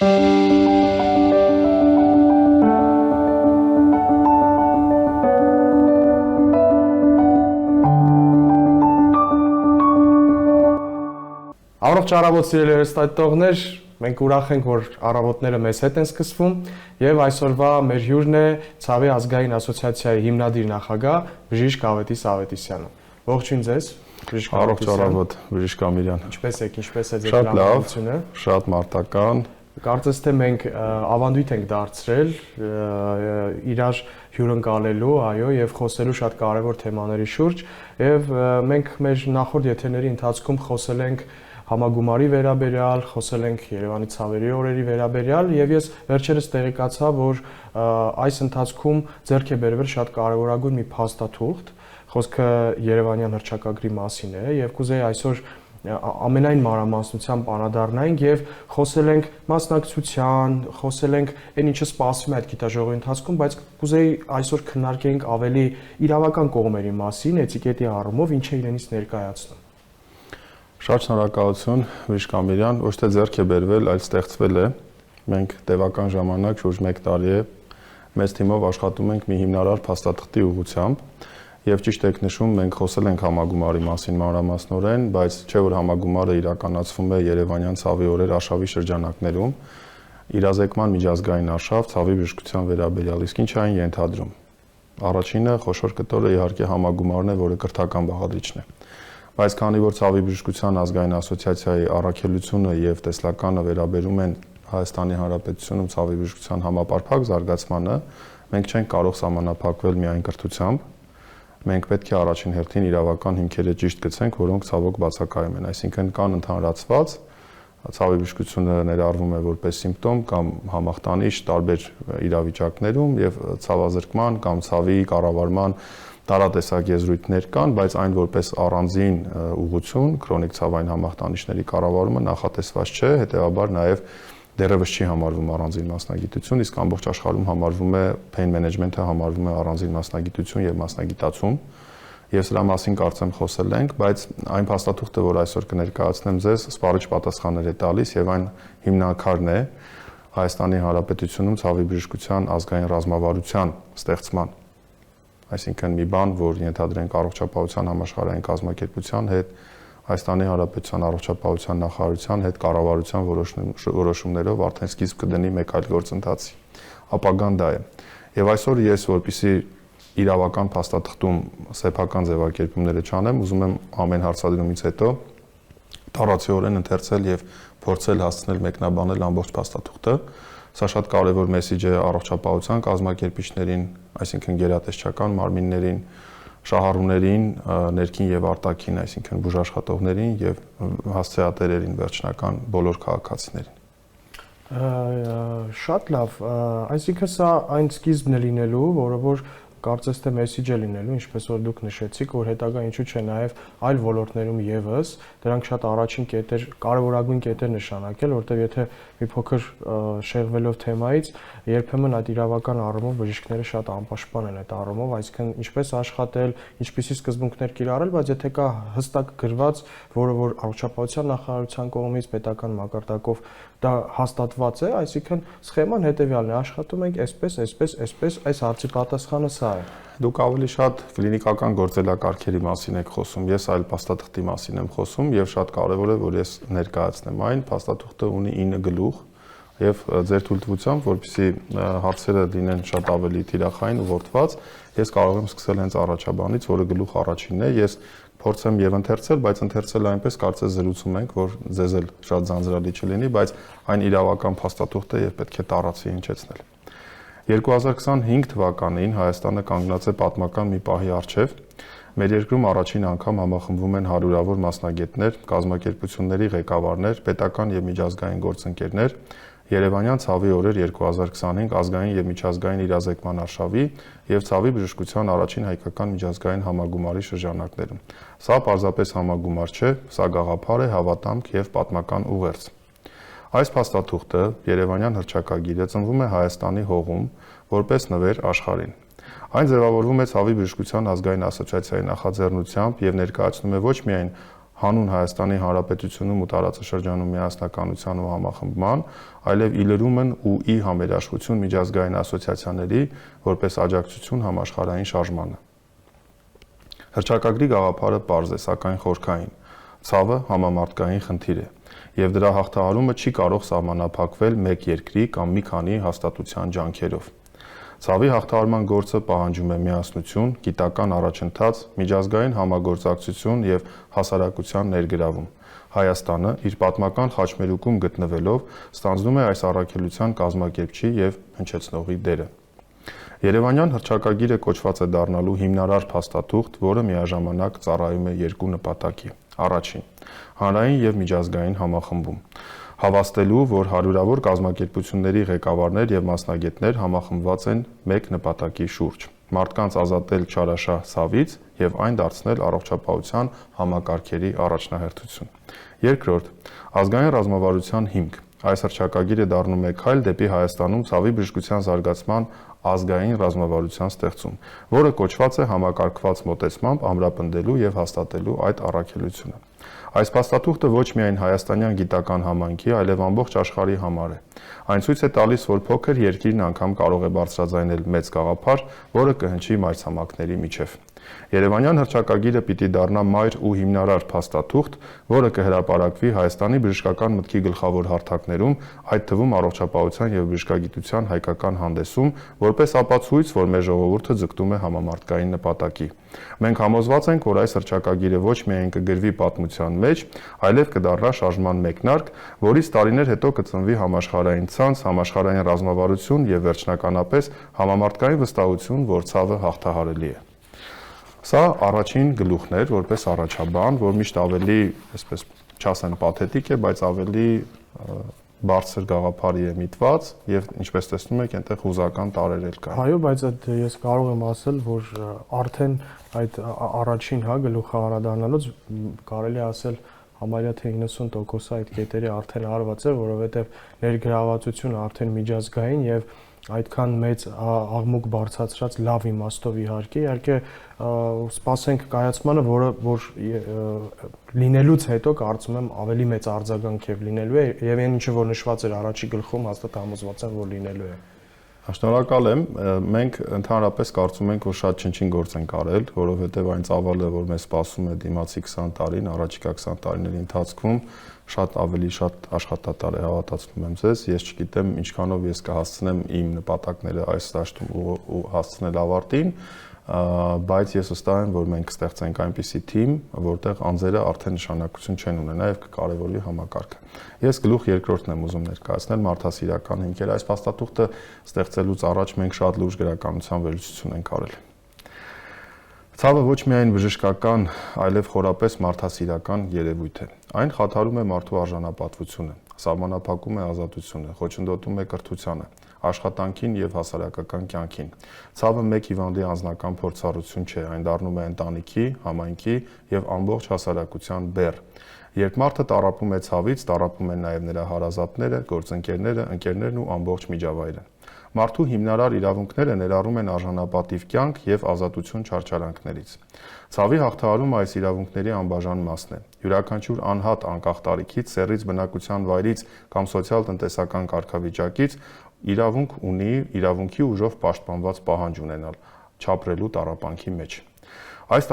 Առողջ առավոտ սիրելի հեռուստադիտողներ, մենք ուրախ ենք, որ առավոտները մեզ հետ են սկսվում եւ այսօրվա մեր հյուրն է Ցավի ազգային ասոցիացիայի հիմնադիր նախագահ Բժիշկ Ավետիս Ավետիսյանը։ Ողջույն ձեզ, Բժիշկ Ավետիսյան։ Առողջ առավոտ, Բժիշկ Ամիրյան։ Ինչպե՞ս եք, ինչպե՞ս է ձեր տրամադրությունը։ Շատ մարտական։ Կարծես թե մենք ավանդույթ ենք դարձրել իրար հյուրընկալելու, այո, եւ խոսելու շատ կարեւոր թեմաների շուրջ, եւ մենք մեր նախորդ եթերների ընթացքում խոսել ենք համագումարի վերաբերյալ, խոսել ենք Երևանի ցավերի օրերի վերաբերյալ եւ ես վերջերս տեղեկացա, որ այս ընթացքում ձեռք է բերվել շատ կարեւորագույն մի փաստաթուղթ, խոսքը Երևանյան հռչակագրի մասին է եւ կուզեի այսօր ամենայն մանրամասնությամբ անդրադառնանք եւ խոսել ենք մասնակցության, խոսել ենք այն ինչը սպասվում է այդ գիտաժողովի ընթացքում, բայց կուզեի այսօր քննարկենք ավելի իրավական կողմերի մասին, էթիկետի առումով, ինչը իրենից ներկայացնում։ Շատ շնորհակալություն, Բժիշկ Ամիրյան, ոչ թե ձեռք է բերվել, այլ ստեղծվել է։ Մենք տևական ժամանակ, շուրջ 1 տարի է, մեծ թիմով աշխատում ենք մի հիմնարար փաստաթղթի ուղղությամբ, եւ ճիշտ եք նշում, մենք խոսել ենք համագումարի մասին մանրամասնորեն, բայց չէ որ համագումարը իրականացվում է Երևանյան ցավի օրեր արշավի շրջանակներում, իրազեկման միջազգային արշավ ցավի բժշկության վերաբերյալ, իսկ ինչ այն ենթադրում։ Առաջինը խոշոր կտորը իհարկե համագումարն է, որը կրթական բաղադրիչն է։ Բայց քանի որ Ցավի բժշկության ազգային ասոցիացիայի առաքելությունը եւ տեսլականը վերաբերում են Հայաստանի Հանրապետությունում ցավի բժշկության համապարփակ զարգացմանը, մենք չենք կարող սահմանափակվել միայն կրթությամբ։ Մենք պետք է առաջին հերթին իրավական հիմքերը ճիշտ գցենք, որոնք ցավոք բացակայում են, այսինքն կան ընդհանրացված ցավի բժշկությունը ներառվում է որպես սիմպտոմ կամ համախտանիշ տարբեր իրավիճակներում եւ ցավազրկման կամ ցավի կառավարման տարատեսակ եզրույթներ կան, բայց այն որպես առանձին ուղղություն քրոնիկ ցավային համախտանիշների կառավարումը նախատեսված չէ, հետեւաբար նաեւ դեռևս չի համարվում առանձին մասնագիտություն, իսկ ամբողջ աշխարհում համարվում է pain management-ը համարվում է առանձին մասնագիտություն եւ մասնագիտացում։ Եվ սրա մասին կարծեմ խոսել ենք, բայց այն փաստաթուղթը, որ այսօր կներկայացնեմ ձեզ, սպառիչ պատասխաններ է տալիս եւ այն հիմնաքարն է Հայաստանի Հանրապետությունում ցավի բժշկության ազգային ռազմավարության ստեղծման։ Այսինքն մի բան, որ ենթադրենք առողջապահության համաշխարհային կազմակերպության հետ, Հայաստանի Հանրապետության առողջապահության նախարարության հետ կառավարության որոշումներով արդեն սկիզբ կդնի մեկ այլ գործընթացի։ Ապագան դա է։ Եվ այսօր ես որպեսզի իրավական փաստաթղթում սեփական ձևակերպումները չանեմ, ուզում եմ ամեն հարցադրումից հետո տարածիորեն ընթերցել եւ փորձել հասցնել մեկնաբանել ամբողջ փաստաթուղթը։ Սա շատ կարևոր մեսիջ է առողջապահության կազմակերպիչներին, այսինքն գերատեսչական մարմիններին, շահառուներին, ներքին եւ արտաքին, այսինքն բուժաշխատողներին եւ հասցեատերերին, վերջնական բոլոր քաղաքացիներին։ Շատ լավ, այսինքն սա այն սկիզբն է լինելու, որը որ կարծես թե մեսիջ է լինելու, ինչպես որ դուք նշեցիք, որ հետագա ինչու՞ չէ նաև այլ ոլորտներում եւս դրանք շատ առաջին կետեր, կարևորագույն կետեր նշանակել, որտեղ եթե մի փոքր շեղվելով թեմայից, երբեմն այդ իրավական առումով բժիշկները շատ անպաշտպան են այդ առումով, այսինքն ինչպես աշխատել, ինչպիսի սկզբունքներ կիրառել, բայց եթե կա հստակ գրված, որը որ առողջապահության նախարարության կողմից պետական մակարդակով դա հաստատված է, այսինքն սխեման հետեւյալն է, աշխատում ենք այսպես, այս հարցի պատասխանը սա է։ Դուք ավելի շատ կլինիկական գործելակարգերի մասին եք խոսում, ես այլ փաստաթղթի մասին եմ խոսում եւ շատ կարեւոր է, որ ես ներկայացնեմ այն, փաստաթուղթը ունի 9 գլուխ եւ ձեր թույլտվությամբ, որպեսզի հարցերը լինեն շատ ավելի թիրախային, ուղղորդված, ես կարող եմ սկսել հենց առաջաբանից, որը գլուխ առաջինն է, ես փորձեմ եւ ընթերցել, բայց ընթերցել այնպես կարծես զրուցում ենք, որ ձեզ էլ շատ ձանձրալի չլինի, բայց այն իրավական փաստաթուղթ է եւ պետք է տարածի հնչեցնել։ 2025 թվականին Հայաստանը կանգնած է պատմական մի պահի առջև։ Մեր երկրում առաջին անգամ համախմբվում են հարյուրավոր մասնագետներ, կազմակերպությունների ղեկավարներ, պետական եւ միջազգային գործընկերներ Երևանյան ցավի օրեր 2025 ազգային եւ միջազգային իրազեկման արշավի եւ ցավի բժշկության առաջին հայկական միջազգային համագումարի շրջանակներում։ Սա պարզապես համագումար չէ, սա գաղափար է, հավատամք եւ պատմական ուղերձ։ Այս փաստաթուղթը Երևանյան հռչակագիրը ծնվում է Հայաստանի հողում որպես նվեր աշխարհին։ Այն ձևավորվում է ցավի բժշկության ազգային ասոցիացիայի նախաձեռնությամբ եւ ներկայացնում է ոչ միայն հանուն Հայաստանի Հանրապետությունում ու տարածաշրջանում միասնականության ու համախմբման, այլև ի լրումն ու ի համերաշխություն միջազգային ասոցիացիաների որպես աջակցություն համաշխարհային շարժմանը։ Հռչակագրի գաղափարը պարզ է, սակայն խորքային։ Ցավը համամարտկային խնդիր է, եւ դրա հաղթահարումը չի կարող սահմանափակվել մեկ երկրի կամ մի քանի հաստատության ջանքերով։ Ցավի հաղթահարման գործը պահանջում է միասնություն, գիտական առաջընթաց, միջազգային համագործակցություն եւ հասարակության ներգրավում։ Հայաստանը իր պատմական խաչմերուկում գտնվելով ստանձնում է այս առաքելության կազմակերպչի եւ հնչեցնողի դերը։ Երևանյան հռչակագիրը կոչված է դառնալու հիմնարար փաստաթուղթ, որը միաժամանակ ծառայում է երկու նպատակի։ Առաջին՝ հանրային եւ միջազգային համախմբում, հավաստելու, որ հարյուրավոր կազմակերպությունների ղեկավարներ եւ մասնագետներ համախմբված են մեկ նպատակի շուրջ՝ մարդկանց ազատել չարաշահ ցավից եւ այն դարձնել առողջապահության համակարգերի առաջնահերթություն։ Երկրորդ՝ ազգային ռազմավարության հիմք։ Այս հռչակագիրը դառնում է քայլ դեպի Հայաստանում ցավի բժշկության զարգացման ազգային ռազմավարության ստեղծում, որը կոչված է համակարգված մոտեցմամբ ամրապնդելու եւ հաստատելու այդ առաքելությունը։ Այս փաստաթուղթը ոչ միայն հայաստանյան գիտական համայնքի, այլև ամբողջ աշխարհի համար է։ Այն ցույց է տալիս, որ փոքր երկիրն անգամ կարող է բարձրաձայնել մեծ գաղափար, որը կհնչի մայրցամաքների միջև։ Երևանյան հռչակագիրը պիտի դառնա մայր ու հիմնարար փաստաթուղթ, որը կհրապարակվի Հայաստանի բժշկական մտքի գլխավոր հարթակներում, այդ թվում առողջապահության եւ բժշկագիտության հայկական հանդեսում, որպես ապացույց, որ մեր ժողովուրդը ձգտում է համամարտկային նպատակի։ Մենք համոզված ենք, որ այս հռչակագիրը ոչ միայն կգրվի պատմության մեջ, այլև կդառնա շարժման մեկնարկ, որից տարիներ հետո կծնվի համաշխարհային ցանց, համաշխարհային ռազմավարություն եւ վերջնականապես համամարտկային վստահություն, որ ցավը հաղթահարելի է։ Սա առաջին գլուխն էր, որպես առաջաբան, որ միշտ ավելի, այսպես չասեմ, պաթետիկ է, բայց ավելի բարձր գաղափարի է միտված եւ ինչպես տեսնում եք, այնտեղ հուզական տարեր էլ կան։ Այո, բայց այդ ես կարող եմ ասել, որ արդեն այդ առաջին գլուխը անդրադառնալուց կարելի է ասել համարյա թե 90% այդ կետերի արդեն արված է, որովհետեւ ներգրավվածությունը արդեն միջազգային եւ այդքան մեծ աղմուկ բարձրացրած լավ իմաստով իհարկե սպասենք կայացմանը, որ լինելուց հետո կարծում եմ ավելի մեծ արձագանք է լինելու է եւ այն ինչը որ նշված էր առաջի գլխում հաստատ համոզված եմ որ լինելու է։ Շնորհակալ եմ։ Մենք ընդհանրապես կարծում ենք, որ շատ չնչին գործ ենք արել, որովհետև այն ծավալը, որ մեզ սպասում է դիմացի 20 տարին, առաջիկա 20 տարիների ընթացքում շատ ավելի շատ աշխատատար է, հավատացնում եմ ձեզ։ Ես չգիտեմ ինչքանով ես կհասցնեմ իմ նպատակները այս դաշտում ու հասցնել ավարտին, բայց ես վստահ եմ, որ մենք կստեղծենք այնպիսի թիմ, որտեղ անձերը արդեն նշանակություն չեն ունենա եւ կկարևորվի համակարգը։ Ես գլուխ երկրորդն եմ ուզում ներկայացնել մարդասիրական հիմքեր։ Այս փաստաթուղթը ստեղծելուց առաջ մենք շատ լուրջ գրականության վերլուծություն ենք արել։ Ցավը ոչ միայն բժշկական, այլև խորապես մարդասիրական երևույթ է։ Այն խաթարում է մարդու արժանապատվությունը, սահմանափակում է ազատությունը, խոչընդոտում է կրթությանը, աշխատանքին եւ հասարակական կյանքին։ Ցավը մեկ հիվանդի անձնական փորձառություն չէ, այն դառնում է ընտանիքի, համայնքի եւ ամբողջ հասարակության բեռ։ Երբ մարդը տառապում է ցավից, տառապում են նաեւ նրա հարազատները, գործընկերները, ընկերներն ու ամբողջ միջավայրը։ Մարդու հիմնարար իրավունքները ներառում են արժանապատիվ կյանք եւ ազատություն չարչարանքներից։ Ցավի հաղթահարումը այս իրավունքների անբաժան մասն է։ Յուրաքանչյուր անհատ անկախ տարիքից, սեռից բնակության վայրից կամ սոցիալ-տնտեսական կարգավիճակից իրավունք ունի իրավունքի ուժով պաշտպանված պահանջ ունենալ չապրելու տառապանքի մեջ։ Այս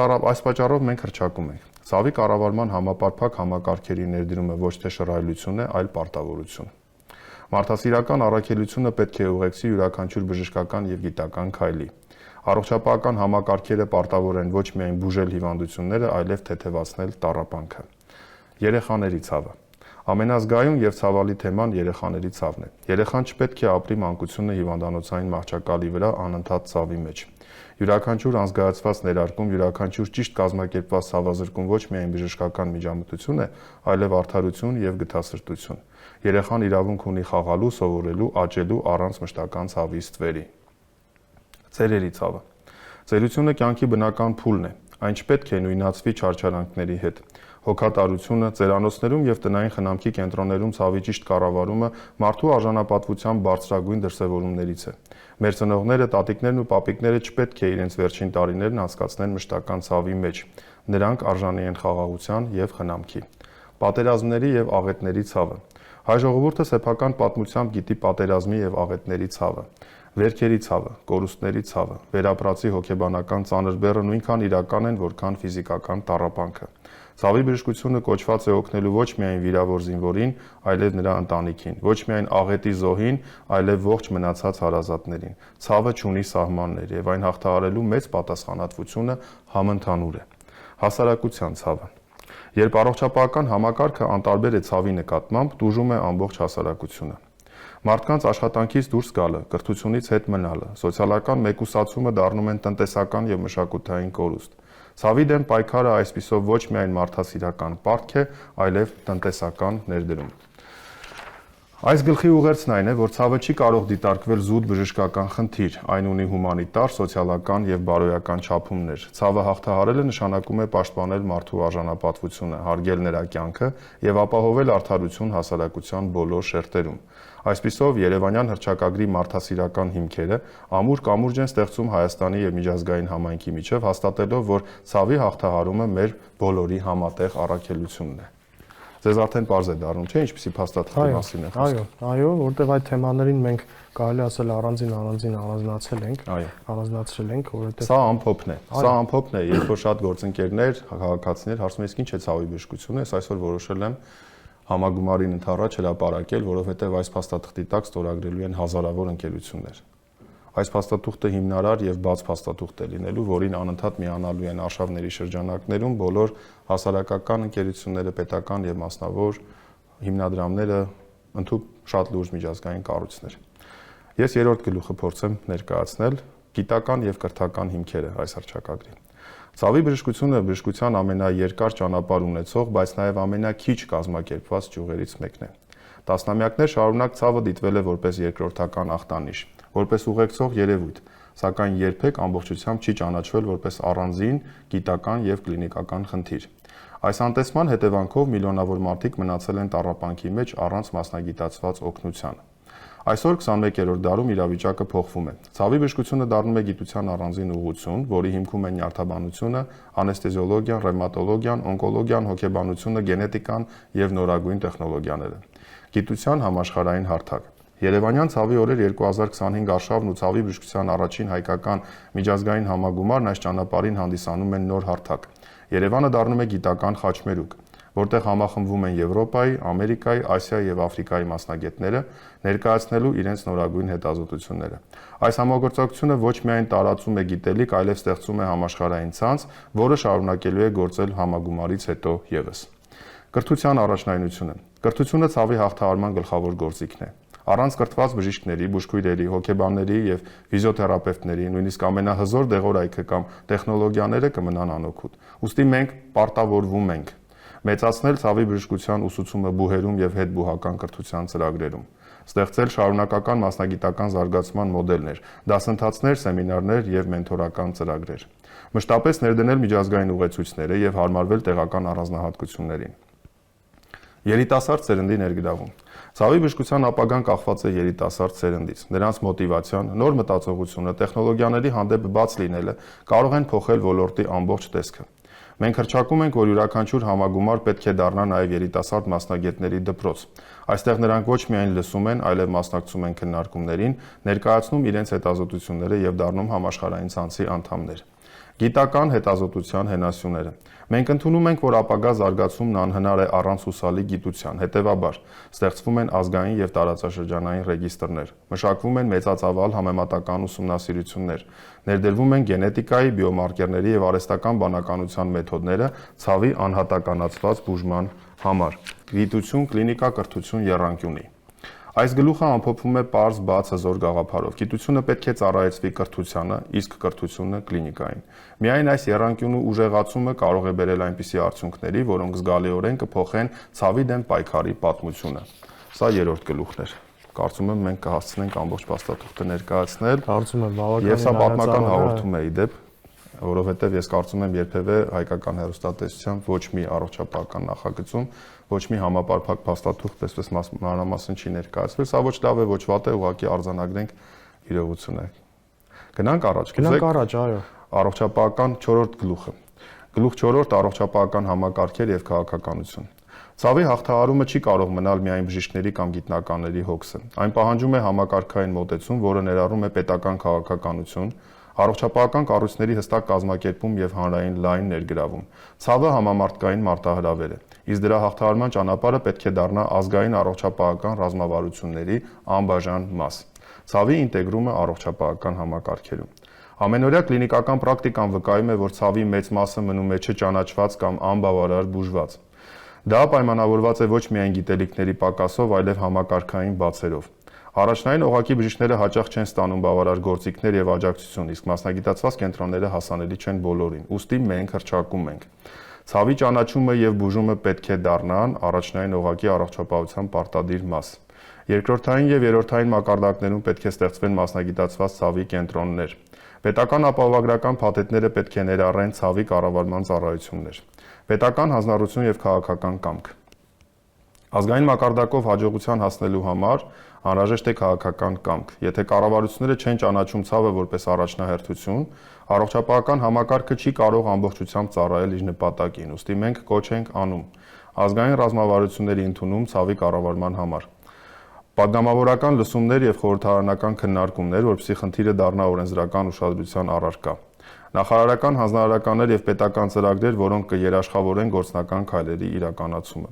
պատճառով մենք հռչակում ենք։ Ցավի կառավարման համապարփակ համակարգերի ներդրումը ոչ թե շռայլություն է, այլ պարտավորություն։ Մարդասիրական առաքելությունը պետք է ուղեկցի յուրաքանչյուր բժշկական եւ գիտական քայլի։ Առողջապահական համակարգերը պարտավոր են ոչ միայն բուժել հիվանդությունները, այլև թեթևացնել տառապանքը։ Երեխաների ցավը։ Ամենազգայուն եւ ցավալի թեման երեխաների ցավն է։ Երեխան չպետք է ապրի մանկությունը հիվանդանոցային մահճակալի վրա անընդհատ ցավի մեջ։ Յուրաքանչյուր անզգայացված ներարկում, յուրաքանչյուր ճիշտ կազմակերպված ցավազրկում ոչ միայն բժշկական միջամտություն է, այլև արդարություն եւ գթասրտություն։ Երեխան իրավունք ունի խաղալու, սովորելու, աճելու առանց մշտական ցավի ստվերի։ Ծերերի ցավը։ Ծերությունը կյանքի բնական փուլն է։ Այն չպետք է նույնացվի չարչարանքների հետ։ Հոգատարությունը, ծերանոցներում եւ տնային խնամքի կենտրոններում ցավի ճիշտ կառավարումը մարդու արժանապատվության բարձրագույն դրսևորումներից է։ Մեր ծնողները, տատիկներն ու պապիկները չպետք է իրենց վերջին տարիներն անցկացնեն մշտական ցավի մեջ։ Նրանք արժանի են խաղաղության եւ խնամքի։ Պատերազմների եւ աղետների ցավը։ Հայ ժողովուրդը սեփական պատմությամբ գիտի պատերազմի եւ աղետների ցավը, վերքերի ցավը, կորուստների ցավը, վերապրածի հոգեբանական ծանր բեռը նույնքան իրական են, որքան ֆիզիկական տառապանքը։ Ցավի բժշկությունը կոչված է օգնելու ոչ միայն վիրավոր զինվորին, այլև նրա ընտանիքին, ոչ միայն աղետի զոհին, այլև ողջ մնացած հարազատներին։ Ցավը չունի սահմաններ եւ այն հաղթահարելու մեծ պատասխանատվությունը համընդհանուր է։ Հասարակության ցավը։ Երբ առողջապահական համակարգը անտարբեր է ցավի նկատմամբ, տուժում է ամբողջ հասարակությունը։ Մարդկանց աշխատանքից դուրս գալը, կրթությունից հետ մնալը, սոցիալական մեկուսացումը դառնում են տնտեսական եւ մշակութային կորուստ։ Ցավի դեմ պայքարը այսպիսով ոչ միայն մարդասիրական պարտք է, այլև տնտեսական ներդրում։ Այս գլխի ուղերձն այն է, որ ցավը չի կարող դիտարկվել զուտ բժշկական խնդիր, այն ունի հումանիտար, սոցիալական եւ բարոյական չափումներ։ Ցավը հաղթահարելը նշանակում է պաշտպանել մարդու արժանապատվությունը, հարգել նրա կյանքը եւ ապահովել արդարություն հասարակության բոլոր շերտերում։ Այսպիսով Երևանյան հռչակագրի մարդասիրական հիմքերը ամուր կամուրջ են ստեղծում Հայաստանի եւ միջազգային համայնքի միջև, հաստատելով, որ ցավի հաղթահարումը մեր բոլորի համատեղ առաքելությունն է։ Ձեզ արդեն պարզ է դառնում, չէ՞, ինչպեսի փաստաթղթի մասին է խոսքը։ Այո, որտեղ այդ թեմաներին մենք կարելի ասել առանձնացրել ենք, որովհետև սա ամփոփն է։ Սա ամփոփն է, երբ որ շատ գործընկերներ, քաղաքացիներ հարցնում են, ինչ է ցավի բժշկությունը, ես այսօր որոշել եմ համագումարին ընդառաջ հրապարակել, որովհետև այս փաստաթղթի տակ ստորագրելու են հազարավոր ընկերություններ։ Այս փաստաթուղթը հիմնարար եւ բաց փաստաթուղթ է լինելու, որին անընդհատ միանալու են արշավների շրջանակներում բոլոր հասարակական ընկերությունները, պետական եւ մասնավոր հիմնադրամները, ընդհանուր շատ լուրջ միջազգային կառույցներ։ Ես երրորդ գլուխը փորձեմ ներկայացնել գիտական եւ կրթական հիմքերը այս հռչակագրի։ Ցավի բժշկությունը բժշկության ամենաերկար ճանապարհ ունեցող, բայց նաեւ ամենաքիչ կազմակերպված ճյուղերից մեկն է։ Տասնամյակներ շարունակ ցավը դիտվել է որպես երկրորդական ախտանիշ, որպես ուղեկցող երևույթ, սակայն երբեք ամբողջությամբ չի ճանաչվել որպես առանձին գիտական եւ կլինիկական խնդիր։ Այս անտեսման հետևանքով միլիոնավոր մարդիկ մնացել են տառապանքի մեջ առանց մասնագիտացված օգնության։ Այսօր 21-րդ դարում իրավիճակը փոխվում է։ Ցավի բժշկությունը դառնում է գիտության առանձին ուղղություն, որի հիմքում են նյարդաբանությունը, անեստեզիոլոգիան, ռևմատոլոգիան, օնկոլոգիան, հոգեբանությունը, գենետիկան եւ նորագույն տեխնոլոգիաները։ Գիտության համաշխարհային հարթակ։ Երևանյան ցավի օրեր 2025 արշավն ու ցավի բժշկության առաջին հայկական միջազգային համագումարն այս ճանապարհին հանդիսանում են նոր հարթակ։ Երևանը դառնում է գիտական խաչմերուկ, որտեղ համախմբվում են Եվրոպայի, Ամերիկայի, Ասիայի եւ Աֆրիկայի մասնագետները ներկայացնելու իրենց նորագույն հետազոտությունները։ Այս համագործակցությունը ոչ միայն տարածում է գիտելիք, այլև ստեղծում է համաշխարհային ցանց, որը շարունակելու է գործել համագումարից հետո եւս։ Կրթության առաջնայնությունը։ Կրթությունը ցավի հաղթահարման գլխավոր գործիքն է։ Առանց կրթված բժիշկների, բուժքույրերի, հոգեբանների եւ ֆիզիոթերապևտների, նույնիսկ ամենահզոր դեղորայքը կամ տեխնոլոգիաները կմնան անօգուտ։ Ուստի մենք պարտավորվում ենք մեծացնել ցավի բժշկության ուսուցումը բուհերում եւ հետբուհական կրթության ծրագրերում, ստեղծել շարունակական մասնագիտական զարգացման մոդելներ, դասընթացներ, սեմինարներ եւ մենթորական ծրագրեր, մշտապես ներդնել միջազգային ուղեցույցները եւ հարմարվել տեղական առանձնահատկություններին։ Երիտասարդ սերնդի ներգրավում։ Ցավի բժշկության ապագան կախված է երիտասարդ սերնդից։ Նրանց մոտիվացիան, նոր մտածողությունը, տեխնոլոգիաների հանդեպ բաց լինելը կարող են փոխել ոլորտի ամբողջ տեսքը։ Մենք հռչակում ենք, որ յուրաքանչյուր համագումար պետք է դառնա նաև երիտասարդ մասնագետների դպրոց։ Այստեղ նրանք ոչ միայն լսում են, այլև մասնակցում են քննարկումներին, ներկայացնում իրենց հետազոտությունները եւ դառնում համաշխարհային ցանցի անդամներ։ Գիտական հետազոտության հենասյուները։ Մենք ընդունում ենք, որ ապագա զարգացումն անհնար է առանց հուսալի գիտության, հետևաբար ստեղծվում են ազգային եւ տարածաշրջանային ռեգիստրներ, մշակվում են մեծածավալ համեմատական ուսումնասիրություններ, ներդրվում են գենետիկայի, բիոմարկերների եւ արհեստական բանականության մեթոդները ցավի անհատականացված բուժման համար։ Գիտություն, կլինիկա, կրթություն եռանկյունի։ Այս գլուխը ամփոփվում է պարզ բաց հզոր գաղափարով։ Գիտությունը պետք է ծառայեցվի կրթությանը, իսկ կրթությունը կլինիկային։ Միայն այս եռանկյունու ուժեղացումը կարող է բերել այնպիսի արդյունքների, որոնք զգալիորեն կփոխեն ցավի դեմ պայքարի պատմությունը։ Սա երրորդ գլուխն էր։ Կարծում եմ մենք կհասցնենք ամբողջ փաստաթուղթը ներկայացնել։ Կարծում եմ բավականին Եվ սա պատմական հաղորդում է իդեպ, որովհետև ես կարծում եմ երբևէ հայկական հեռուստատեսությամբ ոչ մի առողջապահական նախագծում ոչ մի համապարփակ փաստաթուղթ այսպես մանրամասն չի ներկայացվել, սա ոչ լավ է, ոչ վատ է, ուղղակի արձանագրենք իրողությունը։ Գնանք առաջ, այո։ Առողջապահական 4-րդ գլուխը։ Գլուխ 4 առողջապահական համակարգեր եւ քաղաքականություն։ Ցավի հաղթահարումը չի կարող մնալ միայն բժիշկների կամ գիտնականների հոգսը։ Այն պահանջում է համակարգային մոտեցում, որը ներառում է պետական քաղաքականություն, առողջապահական կառույցների հստակ կազմակերպում եւ հանրային լայն ներգրավում։ Ցավը համամարտկային մարտահրավեր է, իսկ դրա հաղթահարման ճանապարհը պետք է դառնա ազգային առողջապահական ռազմավարությունների անբաժան մաս։ Ցավի ինտեգրումը առողջապահական համակարգերում։ Ամենօրյա կլինիկական պրակտիկան վկայում է, որ ցավի մեծ մասը մնում է չճանաչված կամ անբավարար բուժված։ Դա պայմանավորված է ոչ միայն գիտելիքների պակասով, այլև համակարգային բացերով։ Առաջնային օղակի բժիշկները հաճախ չեն ստանում բավարար գործիքներ եւ աջակցություն, իսկ մասնագիտացված կենտրոնները հասանելի չեն բոլորին։ Ուստի մենք հռչակում ենք։ Ցավի ճանաչումը եւ բուժումը պետք է դառնան առաջնային օղակի առողջապահության պարտադիր մաս։ Երկրորդային եւ երրորդային մակարդակներում պետք է ստեղծվեն մասնագիտացված ցավի կենտրոններ։ Պետական ապահովագրական փաթեթները պետք է ներառեն ցավի կառավարման ծառայություններ։ Պետական հանձնառություն եւ քաղաքական կամք։ Ազգային մակարդակով հաջողության հասնելու համար անհրաժեշտ է քաղաքական կամք։ Եթե կառավարությունները չեն ճանաչում ցավը որպես առաջնահերթություն, առողջապահական համակարգը չի կարող ամբողջությամբ ծառայել իր նպատակին, ուստի մենք կոչ ենք անում ազգային ռազմավարությունների ընդունում ցավի կառավարման համար։ Պատգամավորական լսումներ եւ խորհրդարանական քննարկումներ, որպեսզի խնդիրը դառնա օրենսդրական ուշադրության առարկա։ Նախարարական հանձնարարականներ եւ պետական ծրագրեր, որոնք կերաշխավորեն գործնական քայլերի իրականացումը։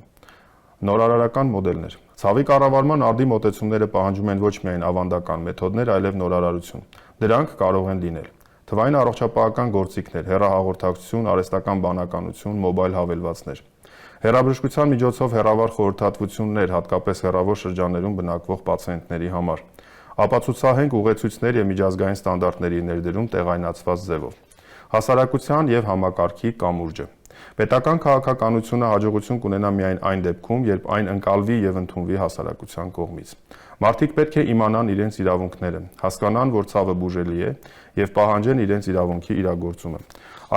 Նորարարական մոդելներ։ Ցավի կառավարման արդի մոտեցումները պահանջում են ոչ միայն ավանդական մեթոդներ, այլև նորարարություն։ Դրանք կարող են լինել թվային առողջապահական գործիքներ, հեռահաղորդակցություն, արհեստական բանականություն, մոբայլ հավելվածներ։ Հեռաբժշկության միջոցով հեռավար խորհրդատվություններ, հատկապես հեռավոր շրջաններում բնակվող պացիենտների համար։ Ապացուցահենք ուղեցույցներ եւ միջազգային ստանդարտների ներդրում տեղայնացված ձևով։ Հասարակության եւ համակարգի կամուրջը։ Պետական քաղաքականությունը հաջողություն կունենա միայն այն դեպքում, երբ այն ընկալվի եւ ընդունվի հասարակության կողմից։ Մարդիկ պետք է իմանան իրենց իրավունքները, հասկանան, որ ցավը բուժելի է եւ պահանջեն իրենց իրավունքի իրագործումը։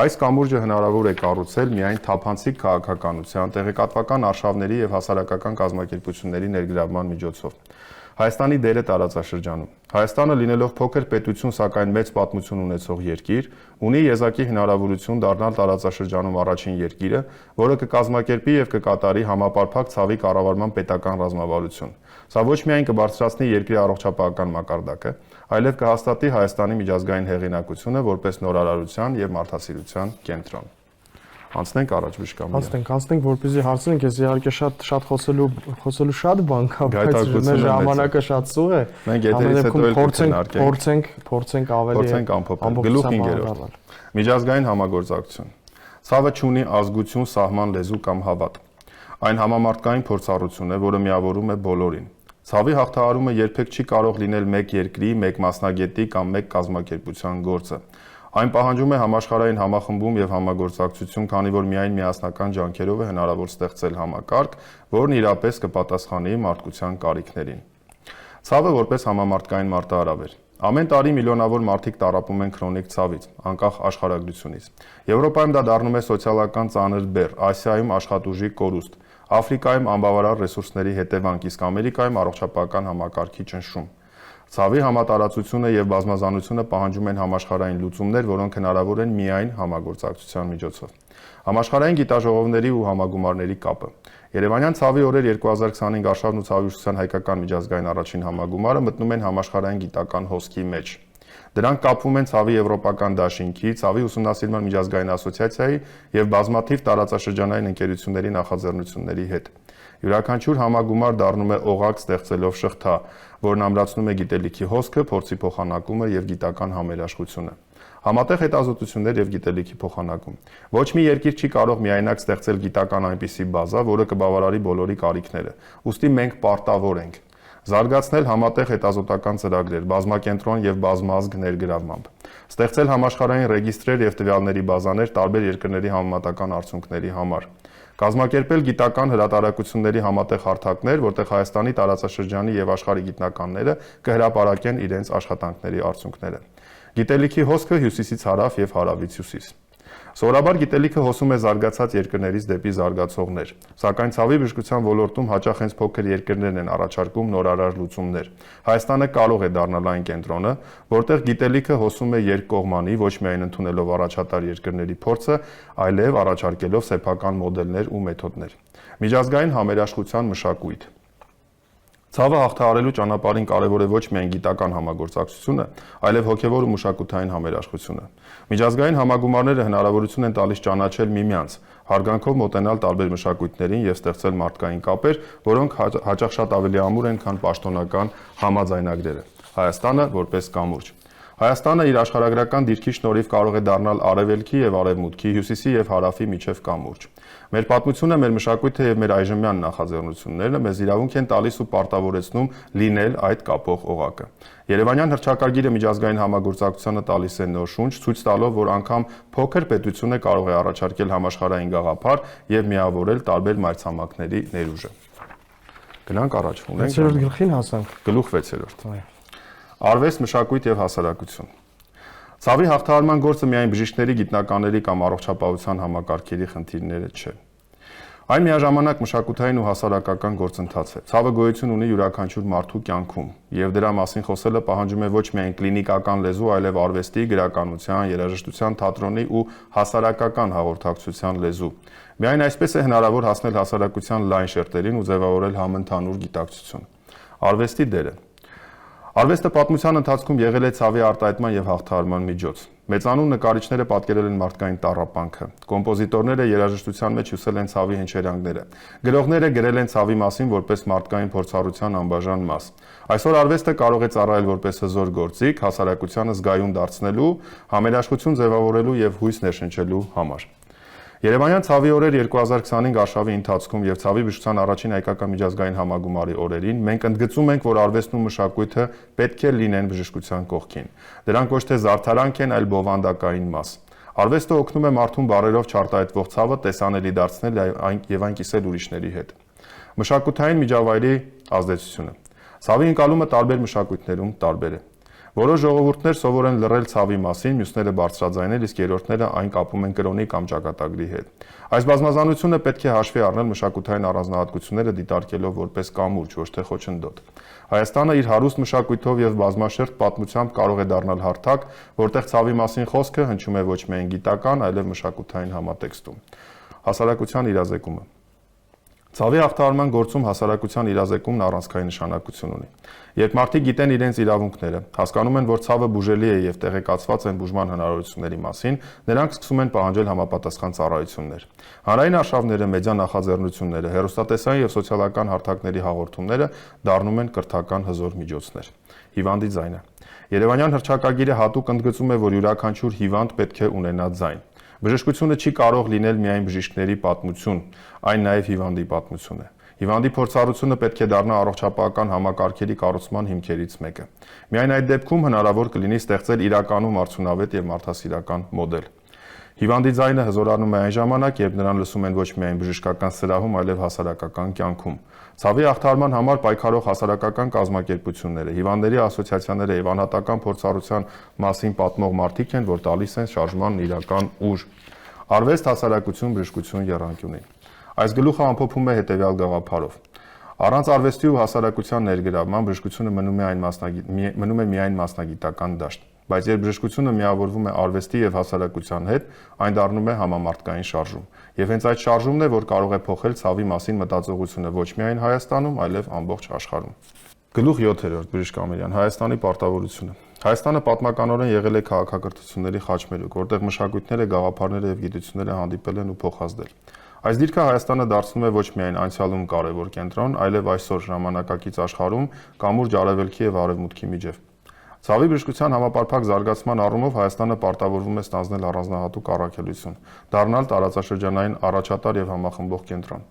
Այս կամուրջը հնարավոր է կառուցել միայն թափանցիկ քաղաքականության, տեղեկատվական արշավների եւ հասարակական կազմակերպությունների ներգրավման միջոցով։ Հայաստանի դերը տարածաշրջանում։ Հայաստանը լինելով փոքր պետություն, սակայն մեծ պատմություն ունեցող երկիր, ունի եզակի հնարավորություն դառնալ տարածաշրջանում առաջին երկիրը, որը կկազմակերպի եւ կկատարի համապարփակ ցավի կառավարման պետական ռազմավարություն։ Սա ոչ միայն կբարձրացնի երկրի առողջապահական մակարդակը, այլև կհաստատի Հայաստանի միջազգային հեղինակությունը որպես նորարարության եւ մարդասիրության կենտրոն։ Անցնենք առաջ բժշկամարան։ Անցնենք, որպեսզի հարցնենք, ես իհարկե շատ խոսելու շատ բան կա, բայց մեր ժամանակը շատ սուղ է։ Մենք եթերից հետո էլ փորձենք ավելի ամփոփել։ Գլուխ 5-րդ։ Միջազգային համագործակցություն։ Ցավը չունի ազգություն, սահման, լեզու կամ հավատ։ Այն համամարտկային փորձառություն է, որը միավորում է բոլորին։ Ցավի հաղթահարումը երբեք չի կարող լինել մեկ երկրի, մեկ մասնագետի կամ մեկ կազմակերպության գործը։ Այն պահանջում է համաշխարհային համախմբում եւ համագործակցություն, քանի որ միայն միասնական ջանքերով է հնարավոր ստեղծել համակարգ, որն իրապես կպատասխանի մարդկության կարիքներին։ Ցավը որպես համամարտկային մարտահրավեր։ Ամեն տարի միլիոնավոր մարդիկ տառապում են քրոնիկ ցավից, անկախ աշխարհագրությունից։ Եվրոպայում դա դառնում է սոցիալական ծանր բեռ, Ասիայում աշխատուժի կորուստ, Աֆրիկայում անբավարար ռեսուրսների հետևանք, իսկ Ամերիկայում առողջապահական համակարգի ճնշում։ Ցավի համատարածությունը եւ բազմազանությունը պահանջում են համաշխարհային լուծումներ, որոնք հնարավոր են միայն համագործակցության միջոցով։ Համաշխարհային գիտաժողովների ու համագումարների կապը։ Երևանյան ցավի օրեր 2025 արշավն ու ցավի հայկական միջազգային առաջին համագումարը մտնում են համաշխարհային գիտական հոսքի մեջ։ Դրանք կապվում են ցավի եվրոպական դաշինքի, ցավի ուսումնասիրման միջազգային ասոցիացիայի եւ բազմաթիվ տարածաշրջանային ընկերությունների նախաձեռնությունների հետ։ Յուրաքանչյուր համագումար դառնում է օղակ ստեղծելով շղթա, որն ամրացնում է գիտելիքի հոսքը, փորձի փոխանակումը եւ գիտական համերաշխությունը։ Համատեղ հետազոտություններ եւ գիտելիքի փոխանակում։ Ոչ մի երկիր չի կարող միայնակ ստեղծել գիտական այնպիսի բազա, որը կբավարարի բոլորի կարիքները։ Ուստի մենք պարտավոր ենք զարգացնել համատեղ հետազոտական ծրագրեր, բազմակենտրոն եւ բազմազգ ներգրավմամբ, ստեղծել համաշխարհային ռեգիստրեր եւ տվյալների բազաներ տարբեր երկրների համեմատական արդյունքների համար, կազմակերպել գիտական հրատարակությունների համատեղ հարթակներ, որտեղ Հայաստանի տարածաշրջանի եւ աշխարհի գիտնականները կհրապարակեն իրենց աշխատանքների արդյունքները։ Գիտելիքի հոսքը հյուսիսից հարավ եւ հարավից հյուսիս։ Սովորաբար գիտելիքը հոսում է զարգացած երկրներից դեպի զարգացողներ, սակայն ցավի բժշկության ոլորտում հաճախ հենց փոքր երկրներն են առաջարկում նորարար լուծումներ։ Հայաստանը կարող է դառնալ այն կենտրոնը, որտեղ գիտելիքը հոսում է երկկողմանի, ոչ միայն ընդունելով առաջատար երկրների փորձը, այլև առաջարկելով սեփական մոդելներ ու մեթոդներ։ Միջազգային համերաշխության մշակույթ։ Ցավը հաղթահարելու ճանապարհին կարևոր է ոչ միայն գիտական համագործակցությունը, այլև հոգևոր ու մշակութային համերաշխությունը։ Միջազգային համագումարները հնարավորություն են տալիս ճանաչել միմյանց, հարգանքով մոտենալ տարբեր մշակույթներին եւ ստեղծել մարդկային կապեր, որոնք հաճախ շատ ավելի ամուր են, քան պաշտոնական համաձայնագրերը։ Հայաստանը որպես կամուրջ։ Հայաստանը իր աշխարհագրական դիրքի շնորհիվ կարող է դառնալ արևելքի եւ արևմուտքի, հյուսիսի եւ հարավի միջև կամուրջ։ Մեր պատմությունը, մեր մշակույթը եւ մեր այժմյան նախաձեռնությունները մեզ իրավունք են տալիս ու պարտավորեցնում լինել այդ կապող օղակը։ Երևանյան հռչակագիրը միջազգային համագործակցությանը տալիս է նոր շունչ, ցույց տալով, որ անգամ փոքր պետությունը կարող է առաջարկել համաշխարհային գաղափար եւ միավորել տարբեր մայրցամաքների ներուժը։ Գնանք առաջ, ունենք 6-րդ գլխին հասանք։ Գլուխ 6-րդ։ Արվեստ, մշակույթ եւ հասարակություն։ Ցավի հաղթահարման գործը միայն բժիշկների, գիտնականների կամ առողջապահության համակարգերի խնդիրները չէ։ Այն միաժամանակ մշակութային ու հասարակական գործընթաց է։ Ցավը գոյություն ունի յուրաքանչյուր մարդու կյանքում, եւ դրա մասին խոսելը պահանջում է ոչ միայն կլինիկական լեզու, այլև արվեստի, գրականության, երաժշտության, թատրոնի ու հասարակական հաղորդակցության լեզու։ Միայն այսպես է հնարավոր հասնել հասարակության լայն շերտերին ու ձևավորել համընդհանուր գիտակցություն։ Արվեստի դերը։ Արվեստը պատմության ընթացքում եղել է ցավի արտահայտման եւ հաղթահարման միջոց։ Մեծանուն նկարիչները պատկերել են մարդկային տառապանքը։ Կոմպոզիտորները երաժշտության մեջ հյուսել են ցավի հնչերանգները։ Գրողները գրել են ցավի մասին որպես մարդկային փորձառության անբաժան մաս։ Այսօր արվեստը կարող է ծառայել որպես հզոր գործիք հասարակությանը զգայուն դարձնելու, համերաշխություն ձևավորելու եւ հույս ներշնչելու համար։ Երևանյան ցավի օրեր 2025 արշավի ընթացքում եւ ցավի բժշկության առաջին հայկական միջազգային համագումարի օրերին մենք ընդգծում ենք, որ արվեստն ու մշակույթը պետք է լինեն բժշկության կողքին։ Դրանք ոչ թե զարդարանք են, այլ բովանդակային մաս։ Արվեստը օգնում է մարդուն բառերով չարտահայտվող ցավը տեսանելի դարձնել եւ այն կիսել ուրիշների հետ։ Մշակութային միջավայրի ազդեցությունը։ Ցավի ընկալումը տարբեր մշակույթներում տարբեր է։ Որոշ ժողովուրդներ սովոր են լռել ցավի մասին, մյուսները բարձրաձայնել, իսկ երրորդները այն կապում են կրոնի կամ ճակատագրի հետ։ Այս բազմազանությունը պետք է հաշվի առնել մշակութային առանձնահատկությունները դիտարկելով որպես կամուրջ, ոչ թե խոչընդոտ։ Հայաստանը իր հարուստ մշակույթով եւ բազմաշերտ պատմությամբ կարող է դառնալ հարթակ, որտեղ ցավի մասին խոսքը հնչում է ոչ միայն գիտական, այլև մշակութային համատեքստում։ Հասարակության իրազեկումը։ Ցավի հաղթահարման գործում հասարակության իրազեկումն առանցքային նշանակություն ունի։ Երբ մարդիկ գիտեն իրենց իրավունքները, հասկանում են, որ ցավը բուժելի է եւ տեղեկացված են բուժման հնարավորությունների մասին, նրանք սկսում են պահանջել համապատասխան ծառայություններ։ Հանրային արշավները, մեդիա նախաձեռնությունները, հեռուստատեսային եւ սոցիալական հարթակների հաղորդումները դառնում են կրթական հզոր միջոցներ։ Հիվանդի ձայնը։ Երևանյան հռչակագիրը հատուկ ընդգծում է, որ յուրաքանչյուր հիվանդ պետք է ունենա ձայն։ Բժշկությունը չի կարող լինել միայն բժիշկների պատմություն, այն նաև հիվանդի պատմություն է։ Հիվանդի փորձառությունը պետք է դառնա առողջապահական համակարգերի կառուցման հիմքերից մեկը։ Միայն այդ դեպքում հնարավոր կլինի ստեղծել իրականում արդյունավետ եւ մարդասիրական մոդել։ Հիվանդի ձայնը հզորանում է այն ժամանակ, երբ նրան լսում են ոչ միայն բժշկական սրահում, այլև հասարակական կյանքում։ Ցավի հաղթահարման համար պայքարող հասարակական կազմակերպությունները, հիվանդների ասոցիացիաները եւ անհատական փորձառության մասին պատմող մարդիկ են, որ տալիս են շարժման իրական ուժ։ Արվեստ, հասարակություն, բժշկություն եռանկյունին։ Այս գլուխը ամփոփում է հետեւյալ գաղափարով. առանց արվեստի ու հասարակության ներգրավման բժշկությունը մնում է միայն մասնագիտական դաշտ, բայց երբ բժշկությունը միավորվում է արվեստի եւ հասարակության հետ, այն դառնում է համամարտկային շարժում։ Եվ հենց այդ շարժումն է, որ կարող է փոխել ցավի մասին մտածողությունը ոչ միայն Հայաստանում, այլև ամբողջ աշխարհում։ Գլուխ 7-րդ Բժիշկ Ամիրյան, Հայաստանի պարտավորությունը։ Հայաստանը պատմականորեն եղել է քաղաքակրթությունների խաչմերուկ, որտեղ մշակույթները, գաղափարները եւ գիտությունները հանդիպել են ու փոխազդել։ Այս դիրքը Հայաստանը դարձնում է ոչ միայն անցյալում կարևոր կենտրոն, այլև այսօր ժամանակակից աշխարհում կամուրջ արևելքի եւ արևմուտքի միջև։ Ցավի բժշկության համապարփակ զարգացման առումով Հայաստանը պարտավորվում է ստանձնել առանձնահատուկ առաքելություն, դառնալ տարածաշրջանային առաջատար եւ համախմբող կենտրոն։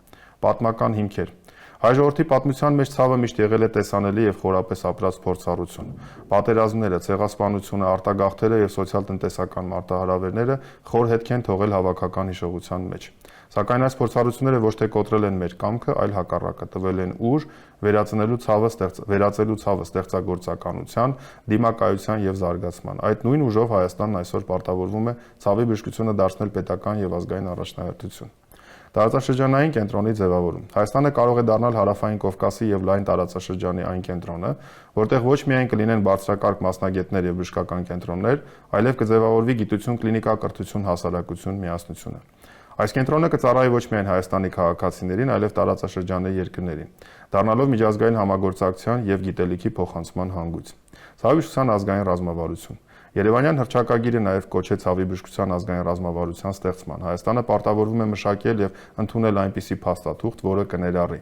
Պատմական հիմքեր։ Հայ ժողովրդի պատմության մեջ ցավը միշտ եղել է տեսանելի եւ խորապես ապրած փորձառություն։ Պատերազմները, ցեղասպանությունը, արտագաղթերը եւ սոցիալ-տնտեսական մարտահրավերները խոր հետք են թողել հավաքական հիշողության մեջ։ Սակայն այս փորձառությունները ոչ թե կոտրել են մեր կամքը, այլ հակառակը տվել են ուժ վերածելու ցավը ստեղծագործականության, դիմակայության եւ զարգացման։ Այդ նույն ուժով Հայաստանն այսօր պարտավորվում է ցավի բժշկությունը դարձնել պետական եւ ազգային առաջնահերթություն։ Տարածաշրջանային կենտրոնի ձևավորում։ Հայաստանը կարող է դառնալ Հարավային Կովկասի եւ լայն տարածաշրջանի այն կենտրոնը, որտեղ ոչ միայն կլինեն բարձրակարգ մասնագետներ եւ բժշկական կենտրոններ, այլև կձևավորվի գիտություն, կլինիկա, կրթություն, հասարակություն, միասնությունը։ Այս կենտրոնը կծառայի ոչ միայն Հայաստանի քաղաքացիներին, այլև տարածաշրջանի երկրներին, դառնալով միջազգային համագործակցության եւ գիտելիքի փոխանցման հանգույց։ Ցավի բժշկության ազգային ռազմավարություն։ Երևանյան հռչակագիրը նաև կոչ է ցավի բժշկության ազգային ռազմավարության ստեղծման։ Հայաստանը պարտավորվում է մշակել եւ ընդունել այնպիսի փաստաթուղթ, որը կներառի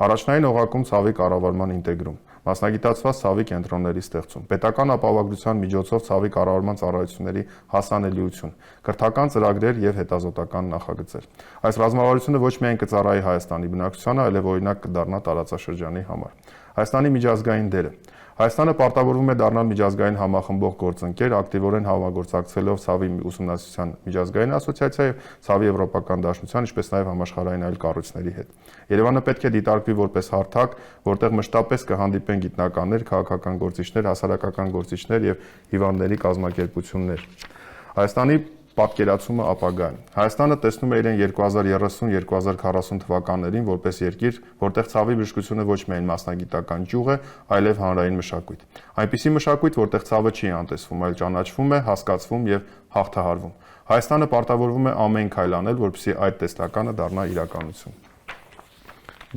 առաջնային օղակում ցավի կառավարման ինտեգրում, մասնագիտացված ցավի կենտրոնների ստեղծում, պետական ապահովագրության միջոցով ցավի կառավարման ծառայությունների հասանելիություն, կրթական ծրագրեր եւ հետազոտական նախագծեր։ Այս ռազմավարությունը ոչ միայն կծառայի Հայաստանի բնակչությանը, այլև օրինակ կդառնա տարածաշրջանի համար։ Հայաստանի միջազգային դերը։ Հայաստանը պարտավորվում է դառնալ միջազգային համախմբող գործընկեր, ակտիվորեն համագործակցելով ցավի ուսումնասիրության միջազգային ասոցիացիայի եւ ցավի եվրոպական դաշնության, ինչպես նաեւ համաշխարհային այլ կառույցների հետ։ Երևանը պետք է դիտարկվի որպես հարթակ, որտեղ մշտապես կհանդիպեն գիտնականներ, քաղաքական գործիչներ, հասարակական գործիչներ եւ հիվանդների կազմակերպություններ։ Հայաստանի պատկերացումը ապագան։ Հայաստանը տեսնում է իրեն 2030-2040 թվականներին որպես երկիր, որտեղ ցավի բժշկությունը ոչ միայն մասնագիտական ճյուղ է, այլև հանրային մշակույթ։ Այնպիսի մշակույթ, որտեղ ցավը չի անտեսվում, այլ ճանաչվում է, հասկացվում եւ հաղթահարվում։ Հայաստանը պարտավորվում է ամեն քայլ անել, որպեսզի այդ տեսլականը դառնա իրականություն։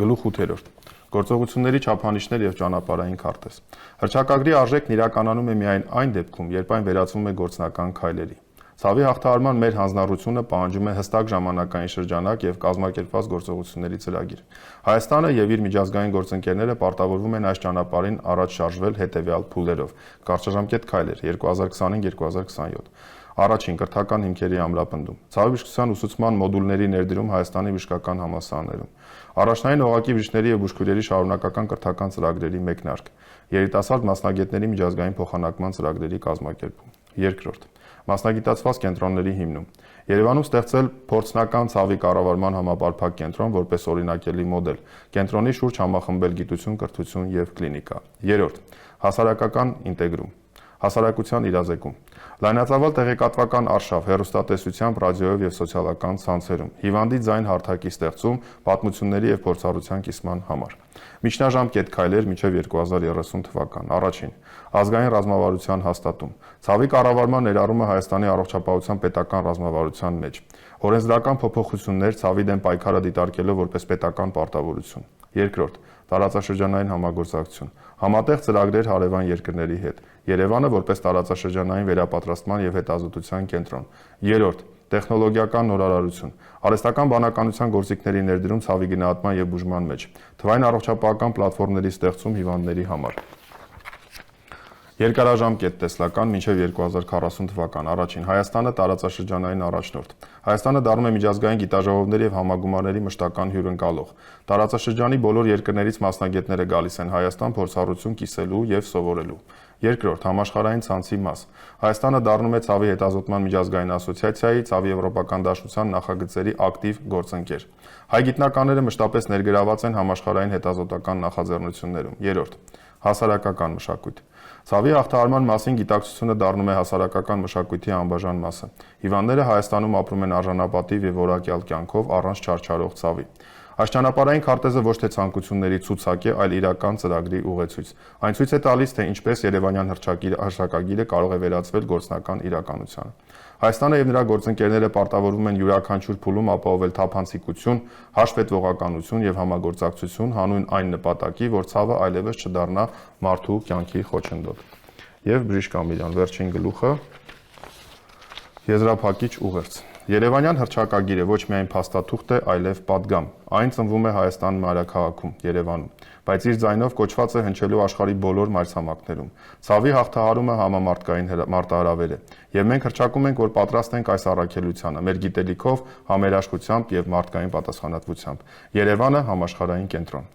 Գլուխ 8. Գործողությունների չափանիշներ եւ ճանապարհային քարտեզ։ Հռչակագրի արժեքն իրականանում է միայն այն դեպքում, երբ այն վերածվում է գործնական քայլերի։ Ցավի հաղթահարման մեր հանձնառությունը պահանջում է հստակ ժամանակային շրջանակ եւ կազմակերպված գործողությունների ծրագիր։ Հայաստանը եւ իր միջազգային գործընկերները պարտավորվում են այս ճանապարհին առաջ շարժվել հետեւյալ փուլերով. կարճաժամկետ քայլեր 2025-2027։ Առաջին կրթական հիմքերի ամրապնդում, ցավի բժշկության ուսուցման մոդուլների ներդրում Հայաստանի բժշկական համալսարաններում, առաջնային օղակի բժիշկների եւ բուժքույրերի շարունակական կրթական ծրագրերի մեկնարկ, երիտասարդ մասնագետների միջազգային փոխանակման ծրագրերի կազմակերպում։ Երկրորդ, մասնագիտացված կենտրոնների հիմնում։ Երևանում ստեղծել փորձնական ցավի կառավարման համապարփակ կենտրոն որպես օրինակելի մոդել, կենտրոնի շուրջ համախմբել գիտություն, կրթություն եւ կլինիկա։ Երրորդ, հասարակական ինտեգրում, հասարակության իրազեկում, լայնածավալ տեղեկատվական արշավ հեռուստատեսությամբ, ռադիոյով եւ սոցիալական ցանցերում, հիվանդի ձայն հարթակի ստեղծում պատմությունների եւ փորձառության կիսման համար։ Միջնաժամկետ քայլեր մինչև 2030 թվական։ Առաջին, ազգային ռազմավարության հաստատում, ցավի կառավարման ներառումը Հայաստանի առողջապահության պետական ռազմավարության մեջ, օրենսդրական փոփոխություններ ցավի դեմ պայքարը դիտարկելով որպես պետական պարտավորություն։ Երկրորդ, տարածաշրջանային համագործակցություն, համատեղ ծրագրեր հարևան երկրների հետ, Երևանը որպես տարածաշրջանային վերապատրաստման եւ հետազոտության կենտրոն։ Երրորդ, տեխնոլոգիական նորարարություն, արհեստական բանականության գործիքների ներդրում ցավի գնահատման եւ բուժման մեջ, թվային առողջապահական պլատֆորմների ստեղծում հիվանդների համար։ Երկարաժամկետ տեսլական մինչև 2040 թվական։ Առաջին, Հայաստանը տարածաշրջանային առաջնորդ։ Հայաստանը դառնում է միջազգային գիտաժողովների եւ համագումարների մշտական հյուրընկալող։ Տարածաշրջանի բոլոր երկրներից մասնագետները գալիս են Հայաստան փորձառություն կիսելու եւ սովորելու։ Երկրորդ, համաշխարհային ցանցի մաս։ Հայաստանը դառնում է ցավի հետազոտման միջազգային ասոցիացիայի, ցավի եվրոպական դաշնության նախագծերի ակտիվ գործընկեր։ Հայ գիտնականները մշտապես ներգրաված են համաշխարհային հետազոտական նախաձեռնություններում։ Երրորդ, հասարակական մշակույթ։ Ցավի հաղթահարման մասին գիտակցությունը դառնում է հասարակական մշակույթի անբաժան մասը։ Հիվանդները Հայաստանում ապրում են արժանապատիվ եւ որակյալ կյանքով առանց չարչարող ցավի։ Այս ճանապարհային քարտեզը ոչ թե ցանկությունների ցուցակ է, այլ իրական ծրագրի ուղեցույց։ Այն ցույց է տալիս, թե ինչպես Երևանյան հռչակագիրը կարող է վերածվել գործնական իրականության։ Հայաստանը եւ նրա գործընկերները պարտավորվում են յուրաքանչյուր փուլում ապահովել թափանցիկություն, հաշվետվողականություն եւ համագործակցություն հանուն այն նպատակի, որ ցավը այլևս չդառնա մարդու կյանքի խոչընդոտ։ Եվ Բժիշկ Ամիրյան, վերջին գլուխը, եզրափակիչ ուղերձ։ Երևանյան հռչակագիրը ոչ միայն փաստաթուղթ է, այլև պատգամ։ Այն ծնվում է Հայաստանի մայրաքաղաքում, Երևանում, բայց իր ձայնով կոչված է հնչելու աշխարհի բոլոր մայրցամաքներում։ Ցավի հաղթահարումը համամարտկային մարտահրավեր է, եւ մենք հռչակում ենք, որ պատրաստ ենք այս առաքելությանը, մեր գիտելիքով, համերաշխությամբ եւ մարդկային պատասխանատվությամբ։ Երևանը համաշխարհային կենտրոն։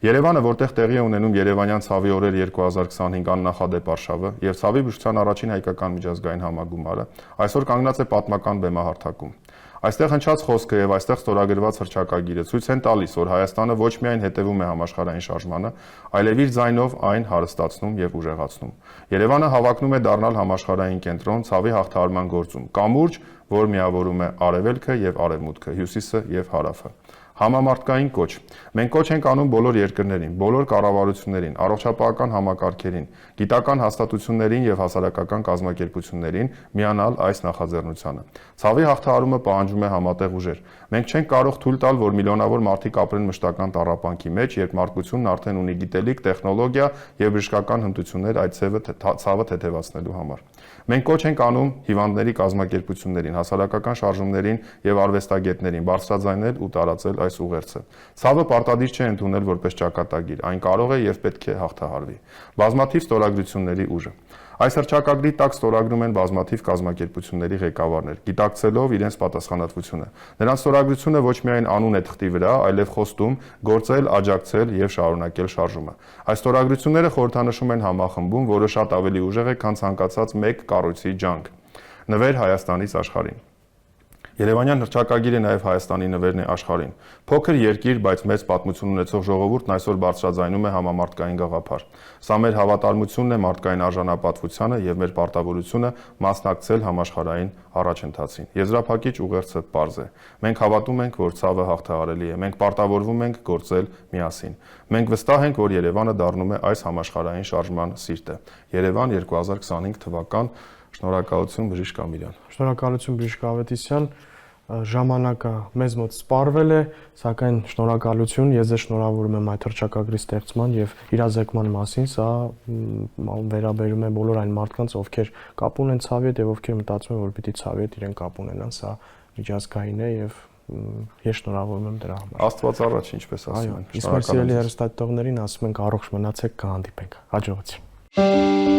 Երևանը, որտեղ տեղի է ունենում Երևանյան ցավի օրեր 2025 աննախադեպ արշավը եւ ցավի բուժության առաջին հայկական միջազգային համագումարը, այսօր կանգնած է պատմական բեմահարթակում։ Այստեղ հնչած խոսքը եւ այստեղ ստորագրված հռչակագիրը ցույց են տալիս, որ Հայաստանը ոչ միայն հետևում է համաշխարհային շարժմանը, այլև իր ձայնով այն հարստացնում եւ ուժեղացնում։ Երևանը հավակնում է դառնալ համաշխարհային կենտրոն ցավի հաղթահարման գործում, կամուրջ, որ միավորում է արևելքը եւ արևմուտքը, հյուսիսը եւ հարավը։ Համամարտկային կոչ։ Մենք կոչ ենք անում բոլոր երկրներին, բոլոր կառավարություններին, առողջապահական համակարգերին, գիտական հաստատություններին եւ հասարակական կազմակերպություններին միանալ այս նախաձեռնությանը։ Ցավի հաղթահարումը պահանջում է համատեղ ուժեր։ Մենք չենք կարող թույլ տալ, որ միլիոնավոր մարդիկ ապրեն մշտական տառապանքի մեջ, երբ մարդկությունն արդեն ունի գիտելիք, տեխնոլոգիա եւ բժշկական հմտություններ այդ ցավը թեթևացնելու համար։ Մենք կոչ ենք անում հիվանդների կազմակերպություններին, հասարակական շարժումներին եւ արվեստագետներին բարձրաձայնել ու տարածել այս ուղերձը։ Ցավը պարտադիր չէ ընդունել որպես ճակատագիր, այն կարող է եւ պետք է հաղթահարվի։ Բազմաթիվ ստորագրությունների ուժը։ Այս հռչակագրի տակ ստորագրում են բազմաթիվ կազմակերպությունների ղեկավարներ, գիտակցելով իրենց պատասխանատվությունը։ Նրանց ստորագրությունը ոչ միայն անուն է թղթի վրա, այլև խոստում գործել, աջակցել եւ շարունակել շարժումը։ Այս ստորագրությունները խորհրդանշում են համախմբում, որը շատ ավելի ուժեղ է, քան ցանկացած մեկ կառույցի ջանք։ Նվեր Հայաստանից աշխարհին։ Երևանյան հռչակագիրը նաև Հայաստանի նվերն է աշխարհին։ Փոքր երկիր, բայց մեծ պատմություն ունեցող ժողովուրդն այսօր բարձրաձայնում է համամարտկային գաղափար։ Սա մեր հավատարմությունն է մարդկային արժանապատվությանը եւ մեր պարտավորությունը մասնակցել համաշխարհային առաջընթացին։ Եզրափակիչ ուղերձը պարզ է։ Մենք հավատում ենք, որ ցավը հաղթահարելի է։ Մենք պարտավորվում ենք գործել միասին։ Մենք վստահ ենք, որ Երևանը դառնում է այս համաշխարհային շարժման սիրտը։ Երևան 2025 թվական։ Շնորհակալություն Բժիշկ Ամիրյան։ Շնորհակալություն Բժիշկ Ավետիսյան, ժամանակը մեզ մոտ սպառվել է, սակայն շնորհակալություն, ես ձեզ շնորհավորում եմ այդ հռչակագրի ստեղծման եւ իրազեկման մասին, սա վերաբերում է բոլոր այն մարդկանց, ովքեր կապ ունեն ցավի հետ եւ ովքեր մտածում են, որ պիտի ցավի հետ իրեն կապ ունենան, սա միջազգային է եւ ես շնորհավորում եմ դրա համար։ Աստված առաջ, ինչպես ասում են։ Իսկ մեր սիրելի հեռուստադիտողներին ասում ենք առողջ մնացեք, կհանդիպենք։ Հաջողություն։